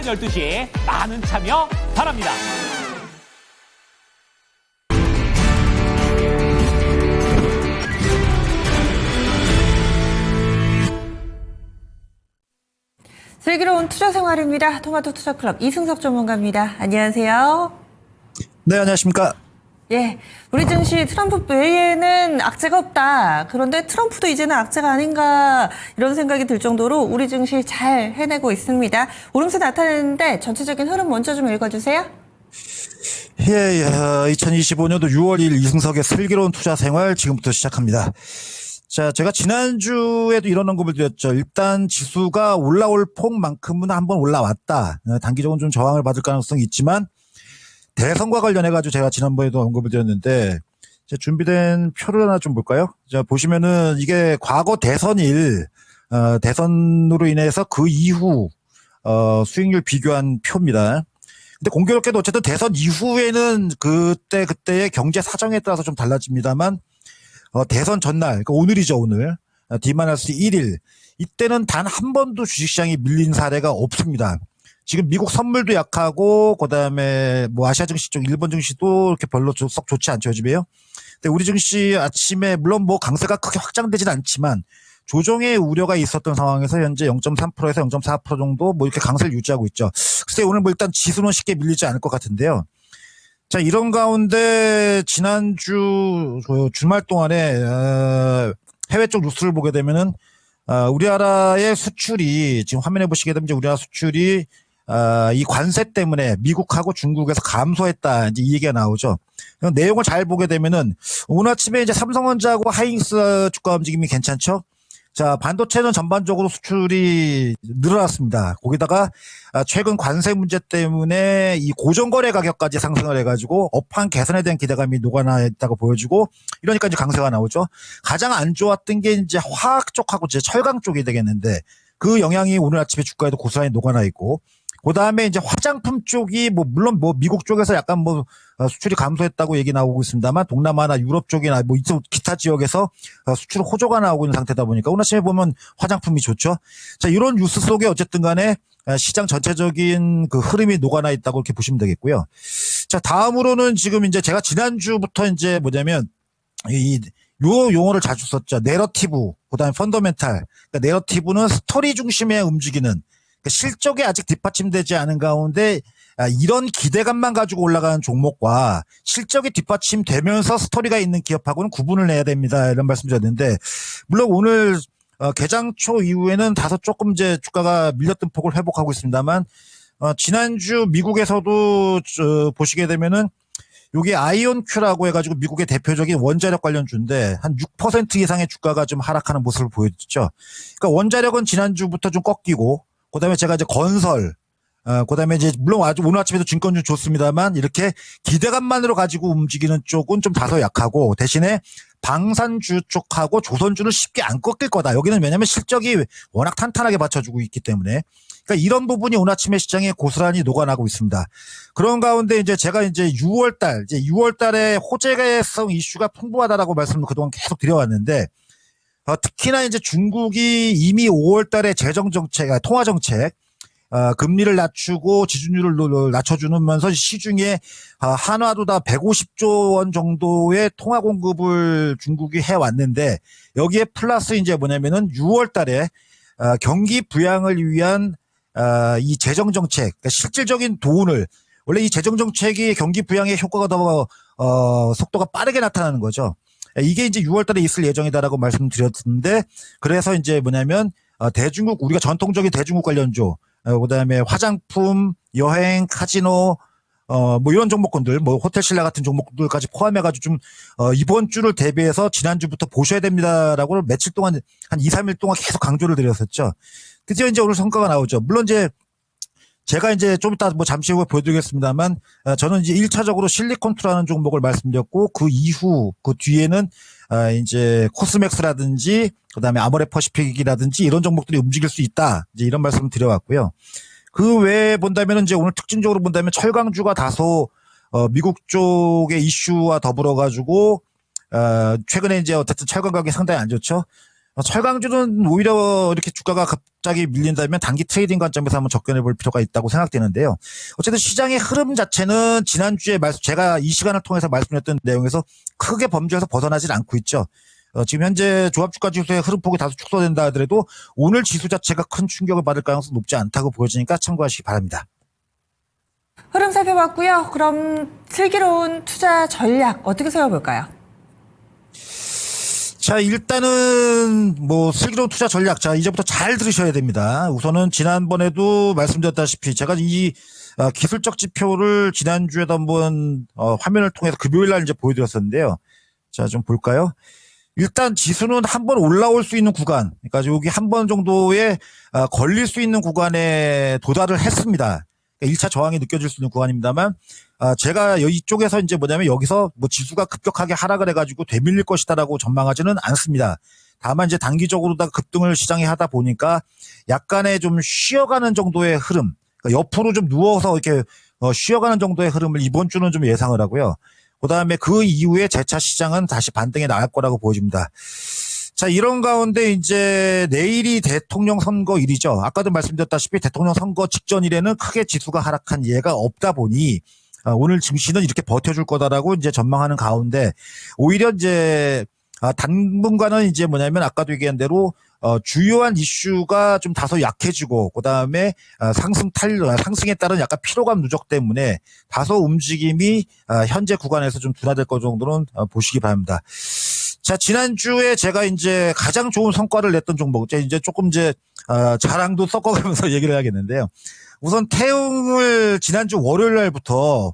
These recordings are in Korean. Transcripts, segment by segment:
오전 12시에 많은 참여 바랍니다. 슬기로운 투자 생활입니다. 토마토 투자클럽 이승석 전문가입니다. 안녕하세요. 네, 안녕하십니까. 예, 우리 증시 트럼프 외에는 악재가 없다. 그런데 트럼프도 이제는 악재가 아닌가 이런 생각이 들 정도로 우리 증시 잘 해내고 있습니다. 오름세 나타내는데 전체적인 흐름 먼저 좀 읽어주세요. 예, 2025년도 6월 2일 이승석의 슬기로운 투자 생활 지금부터 시작합니다. 자, 제가 지난주에도 이런 언급을 드렸죠. 일단 지수가 올라올 폭만큼은 한번 올라왔다. 단기적으로 좀 저항을 받을 가능성이 있지만 대선과 관련해가지고 제가 지난번에도 언급을 드렸는데 준비된 표를 하나 좀 볼까요? 자, 보시면은 이게 과거 대선일, 대선으로 인해서 그 이후, 수익률 비교한 표입니다. 근데 공교롭게도 어쨌든 대선 이후에는 그때의 경제 사정에 따라서 좀 달라집니다만 대선 전날, 그러니까 오늘이죠, 오늘. D-1일. 이때는 단 한 번도 주식시장이 밀린 사례가 없습니다. 지금 미국 선물도 약하고, 그 다음에 뭐 아시아 증시 쪽, 일본 증시도 이렇게 별로 썩 좋지 않죠, 요즘에요. 근데 우리 증시 아침에, 물론 뭐 강세가 크게 확장되진 않지만, 조정의 우려가 있었던 상황에서 현재 0.3%에서 0.4% 정도 뭐 이렇게 강세를 유지하고 있죠. 글쎄 오늘 뭐 일단 지수는 쉽게 밀리지 않을 것 같은데요. 자, 이런 가운데 지난주 주말 동안에 해외 쪽 뉴스를 보게 되면은 우리나라의 수출이 지금 화면에 보시게 되면 이제 우리나라 수출이 이 관세 때문에 미국하고 중국에서 감소했다 이제 이 얘기가 나오죠. 내용을 잘 보게 되면은 오늘 아침에 이제 삼성전자하고 하이닉스 주가 움직임이 괜찮죠. 자, 반도체는 전반적으로 수출이 늘어났습니다. 거기다가 최근 관세 문제 때문에 이 고정거래 가격까지 상승을 해가지고 업황 개선에 대한 기대감이 녹아나 있다고 보여지고 이러니까 이제 강세가 나오죠. 가장 안 좋았던 게 이제 화학 쪽하고 이제 철강 쪽이 되겠는데 그 영향이 오늘 아침에 주가에도 고스란히 녹아나 있고 그 다음에 이제 화장품 쪽이 뭐 물론 뭐 미국 쪽에서 약간 뭐 수출이 감소했다고 얘기 나오고 있습니다만 동남아나 유럽 쪽이나 뭐 이쪽 기타 지역에서 수출 호조가 나오고 있는 상태다 보니까 오늘 아침에 보면 화장품이 좋죠. 자, 이런 뉴스 속에 어쨌든 간에 시장 전체적인 그 흐름이 녹아나 있다고 이렇게 보시면 되겠고요. 자, 다음으로는 지금 이제 제가 지난주부터 이제 뭐냐면 요 용어를 자주 썼죠. 내러티브, 그다음에 펀더멘탈. 그러니까 내러티브는 스토리 중심에 움직이는 실적이 아직 뒷받침되지 않은 가운데 이런 기대감만 가지고 올라가는 종목과 실적이 뒷받침되면서 스토리가 있는 기업하고는 구분을 내야 됩니다. 이런 말씀 드렸는데 물론 오늘 개장 초 이후에는 다소 조금 이제 주가가 밀렸던 폭을 회복하고 있습니다만 지난주 미국에서도 보시게 되면은 요게 아이온큐라고 해가지고 미국의 대표적인 원자력 관련주인데 한 6% 이상의 주가가 좀 하락하는 모습을 보여줬죠. 그러니까 원자력은 지난주부터 좀 꺾이고 그다음에 제가 이제 건설, 그다음에 이제 물론 오늘 아침에도 증권주 좋습니다만 이렇게 기대감만으로 가지고 움직이는 쪽은 좀 다소 약하고 대신에 방산주 쪽하고 조선주는 쉽게 안 꺾일 거다. 여기는 왜냐하면 실적이 워낙 탄탄하게 받쳐주고 있기 때문에. 그러니까 이런 부분이 오늘 아침에 시장에 고스란히 녹아나고 있습니다. 그런 가운데 이제 제가 이제 6월 달에 호재성 이슈가 풍부하다라고 말씀을 그동안 계속 드려왔는데. 특히나 이제 중국이 이미 5월 달에 재정정책, 통화정책, 금리를 낮추고 지준율을 낮춰주면서 시중에 한화도 다 150조 원 정도의 통화 공급을 중국이 해왔는데 여기에 플러스 이제 뭐냐면은 6월 달에 경기 부양을 위한 이 재정정책, 그러니까 실질적인 돈을 원래 이 재정정책이 경기 부양의 효과가 더 속도가 빠르게 나타나는 거죠. 이게 이제 6월 달에 있을 예정이다라고 말씀드렸는데 그래서 이제 뭐냐면 대중국 우리가 전통적인 대중국 관련주 그다음에 화장품, 여행, 카지노 뭐 이런 종목군들 뭐 호텔신라 같은 종목들까지 포함해가지고 좀 이번 주를 대비해서 지난주부터 보셔야 됩니다라고 며칠 동안 한 2, 3일 동안 계속 강조를 드렸었죠. 그죠 이제 오늘 성과가 나오죠. 물론 이제 제가 이제 좀 이따 뭐 잠시 후에 보여드리겠습니다만 저는 이제 1차적으로 실리콘투라는 종목을 말씀드렸고 그 이후 그 뒤에는 이제 코스맥스라든지 그다음에 아모레퍼시픽이라든지 이런 종목들이 움직일 수 있다. 이제 이런 말씀을 드려왔고요. 그 외에 본다면 이제 오늘 특징적으로 본다면 철강주가 다소 미국 쪽의 이슈와 더불어 가지고 최근에 이제 어쨌든 철강 가격이 상당히 안 좋죠. 철강주는 오히려 이렇게 주가가 갑자기 밀린다면 단기 트레이딩 관점에서 한번 접근해 볼 필요가 있다고 생각되는데요. 어쨌든 시장의 흐름 자체는 지난주에 제가 이 시간을 통해서 말씀드렸던 내용에서 크게 범주에서 벗어나질 않고 있죠. 지금 현재 조합주가 지수의 흐름폭이 다소 축소된다 하더라도 오늘 지수 자체가 큰 충격을 받을 가능성이 높지 않다고 보여지니까 참고하시기 바랍니다. 흐름 살펴봤고요. 그럼 슬기로운 투자 전략 어떻게 세워볼까요? 자, 일단은 슬기로운 투자 전략. 자, 이제부터 잘 들으셔야 됩니다. 우선은 지난번에도 말씀드렸다시피 제가 이 기술적 지표를 지난주에도 한번 화면을 통해서 금요일 날 이제 보여드렸었는데요. 자, 좀 볼까요? 일단 지수는 한번 올라올 수 있는 구간, 그러니까 여기 한 번 정도에 걸릴 수 있는 구간에 도달을 했습니다. 1차 저항이 느껴질 수 있는 구간입니다만, 제가 이쪽에서 이제 여기서 지수가 급격하게 하락을 해가지고 되밀릴 것이다라고 전망하지는 않습니다. 다만 이제 단기적으로 다 급등을 시장이 하다 보니까 약간의 좀 쉬어가는 정도의 흐름, 그러니까 옆으로 좀 누워서 이렇게 쉬어가는 정도의 흐름을 이번 주는 좀 예상을 하고요. 그 다음에 그 이후에 재차 시장은 다시 반등에 나갈 거라고 보여집니다. 자, 이런 가운데 이제 내일이 대통령 선거일이죠. 아까도 말씀드렸다시피 대통령 선거 직전일에는 크게 지수가 하락한 예가 없다 보니 오늘 증시는 이렇게 버텨줄 거다라고 이제 전망하는 가운데 오히려 이제 당분간은 이제 아까도 얘기한 대로 주요한 이슈가 좀 다소 약해지고 그다음에 상승에 따른 약간 피로감 누적 때문에 다소 움직임이 현재 구간에서 좀 둔화될 것 정도는 보시기 바랍니다. 자, 지난주에 제가 이제 가장 좋은 성과를 냈던 종목, 이제 조금 자랑도 섞어가면서 얘기를 해야겠는데요. 우선 태웅을 지난주 월요일 날부터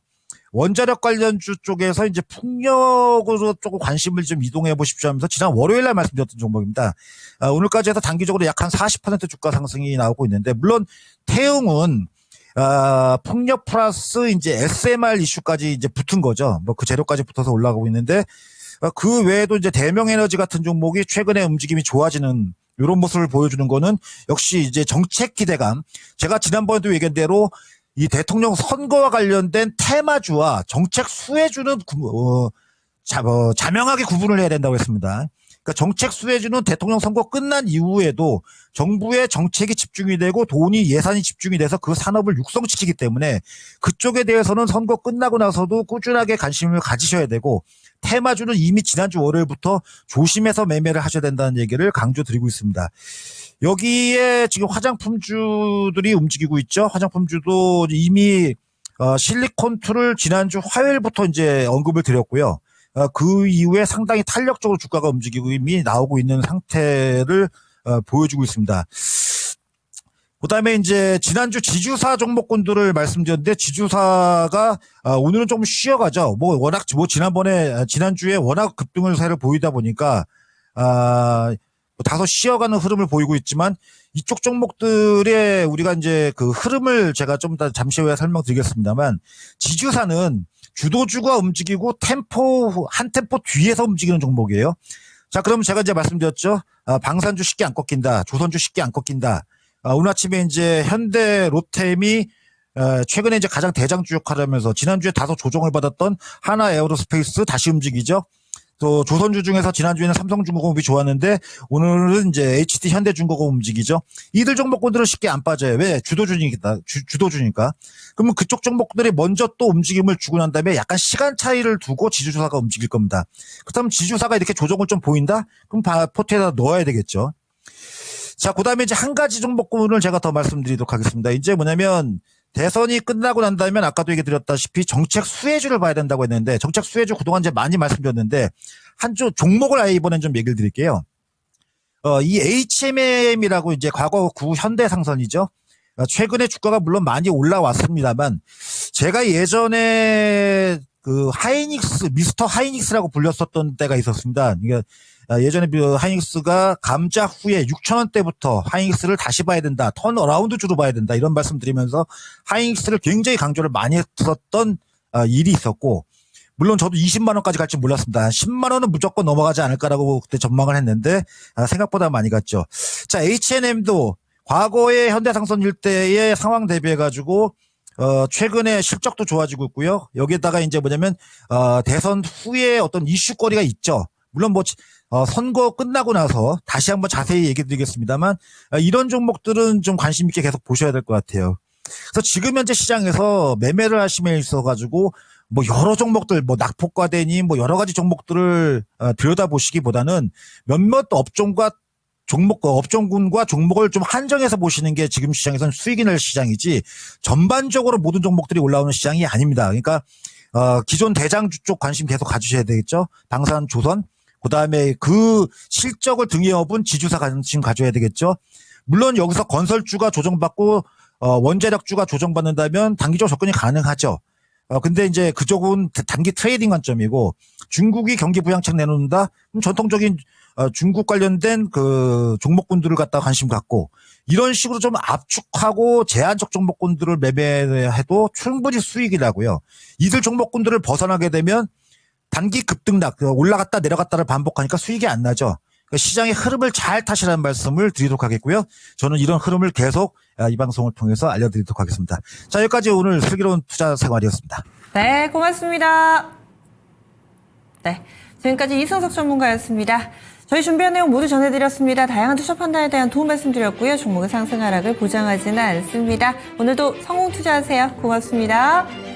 원자력 관련주 쪽에서 이제 풍력으로 조금 관심을 좀 이동해 보십시오 하면서 지난 월요일 날 말씀드렸던 종목입니다. 오늘까지 해서 단기적으로 약 한 40% 주가 상승이 나오고 있는데, 물론 태웅은 풍력 플러스 이제 SMR 이슈까지 이제 붙은 거죠. 그 재료까지 붙어서 올라가고 있는데, 그 외에도 이제 대명에너지 같은 종목이 최근에 움직임이 좋아지는 이런 모습을 보여주는 거는 역시 이제 정책 기대감. 제가 지난번에도 얘기한 대로 이 대통령 선거와 관련된 테마주와 정책 수혜주는 자명하게 구분을 해야 된다고 했습니다. 그러니까 정책 수혜주는 대통령 선거 끝난 이후에도 정부의 정책이 집중이 되고 돈이 예산이 집중이 돼서 그 산업을 육성시키기 때문에 그쪽에 대해서는 선거 끝나고 나서도 꾸준하게 관심을 가지셔야 되고, 테마주는 이미 지난주 월요일부터 조심해서 매매를 하셔야 된다는 얘기를 강조드리고 있습니다. 여기에 지금 화장품주들이 움직이고 있죠. 화장품주도 이미 실리콘2를 지난주 화요일부터 이제 언급을 드렸고요. 그 이후에 상당히 탄력적으로 주가가 움직이고 이미 나오고 있는 상태를 보여주고 있습니다. 그다음에 이제 지난주 지주사 종목군들을 말씀드렸는데, 지주사가 오늘은 좀 쉬어가죠. 지난주에 워낙 급등을 세를 보이다 보니까 다소 쉬어가는 흐름을 보이고 있지만, 이쪽 종목들의 우리가 이제 그 흐름을 제가 좀 더 잠시 후에 설명드리겠습니다만, 지주사는 주도주가 움직이고 한 템포 뒤에서 움직이는 종목이에요. 자, 그럼 제가 이제 말씀드렸죠. 방산주 쉽게 안 꺾인다. 조선주 쉽게 안 꺾인다. 오늘 아침에 이제 현대 로템이 최근에 이제 가장 대장주 역할을 하면서 지난주에 다소 조정을 받았던 하나 에어로스페이스 다시 움직이죠. 또 조선주 중에서 지난주에는 삼성중공업이 좋았는데 오늘은 이제 HD 현대중공업 움직이죠. 이들 종목군들은 쉽게 안 빠져요. 왜? 주도주니까. 그러면 그쪽 종목들이 먼저 또 움직임을 주고 난 다음에 약간 시간 차이를 두고 지주사가 움직일 겁니다. 그렇다면 지주사가 이렇게 조정을 좀 보인다? 그럼 포트에다 넣어야 되겠죠. 자, 그 다음에 이제 한 가지 종목군을 제가 더 말씀드리도록 하겠습니다. 이제 대선이 끝나고 난 다음에 아까도 얘기 드렸다시피 정책 수혜주를 봐야 된다고 했는데, 정책 수혜주 그동안 이제 많이 말씀드렸는데, 종목을 아예 이번엔 좀 얘기를 드릴게요. 이 HMM이라고 이제 과거 구 현대상선이죠. 최근에 주가가 물론 많이 올라왔습니다만, 제가 예전에 미스터 하이닉스라고 불렸었던 때가 있었습니다. 그러니까 예전에 하이닉스가 감자 후에 6,000원대부터 하이닉스를 다시 봐야 된다. 턴어라운드주로 봐야 된다. 이런 말씀 드리면서 하이닉스를 굉장히 강조를 많이 했었던 일이 있었고, 물론 저도 20만 원까지 갈지 몰랐습니다. 10만 원은 무조건 넘어가지 않을까라고 그때 전망을 했는데 생각보다 많이 갔죠. 자, H&M도 과거의 현대상선 일대의 상황 대비해가지고 최근에 실적도 좋아지고 있고요. 여기에다가 이제 대선 후에 어떤 이슈거리가 있죠. 물론 뭐 선거 끝나고 나서 다시 한번 자세히 얘기 드리겠습니다만 이런 종목들은 좀 관심 있게 계속 보셔야 될 것 같아요. 그래서 지금 현재 시장에서 매매를 하심에 있어 가지고 뭐 여러 종목들 뭐 낙폭과대니 뭐 여러 가지 종목들을 들여다보시기보다는 몇몇 업종과 업종군과 종목을 좀 한정해서 보시는 게 지금 시장에서는 수익이 날 시장이지 전반적으로 모든 종목들이 올라오는 시장이 아닙니다. 그러니까 기존 대장주 쪽 관심 계속 가주셔야 되겠죠. 방산, 조선, 그다음에 그 실적을 등에 업은 지주사 관심 가져야 되겠죠. 물론 여기서 건설주가 조정받고 원자력주가 조정받는다면 단기적 접근이 가능하죠. 근데 이제 그쪽은 단기 트레이딩 관점이고 중국이 경기 부양책 내놓는다? 그럼 전통적인 중국 관련된 그 종목군들을 갖다 관심 갖고 이런 식으로 좀 압축하고 제한적 종목군들을 매매해도 충분히 수익이 나고요. 이들 종목군들을 벗어나게 되면 단기 급등락, 올라갔다 내려갔다를 반복하니까 수익이 안 나죠. 그러니까 시장의 흐름을 잘 타시라는 말씀을 드리도록 하겠고요. 저는 이런 흐름을 계속 이 방송을 통해서 알려드리도록 하겠습니다. 자, 여기까지 오늘 슬기로운 투자 생활이었습니다. 네, 고맙습니다. 네, 지금까지 이승석 전문가였습니다. 저희 준비한 내용 모두 전해드렸습니다. 다양한 투자 판단에 대한 도움 말씀드렸고요. 종목의 상승 하락을 보장하지는 않습니다. 오늘도 성공 투자하세요. 고맙습니다.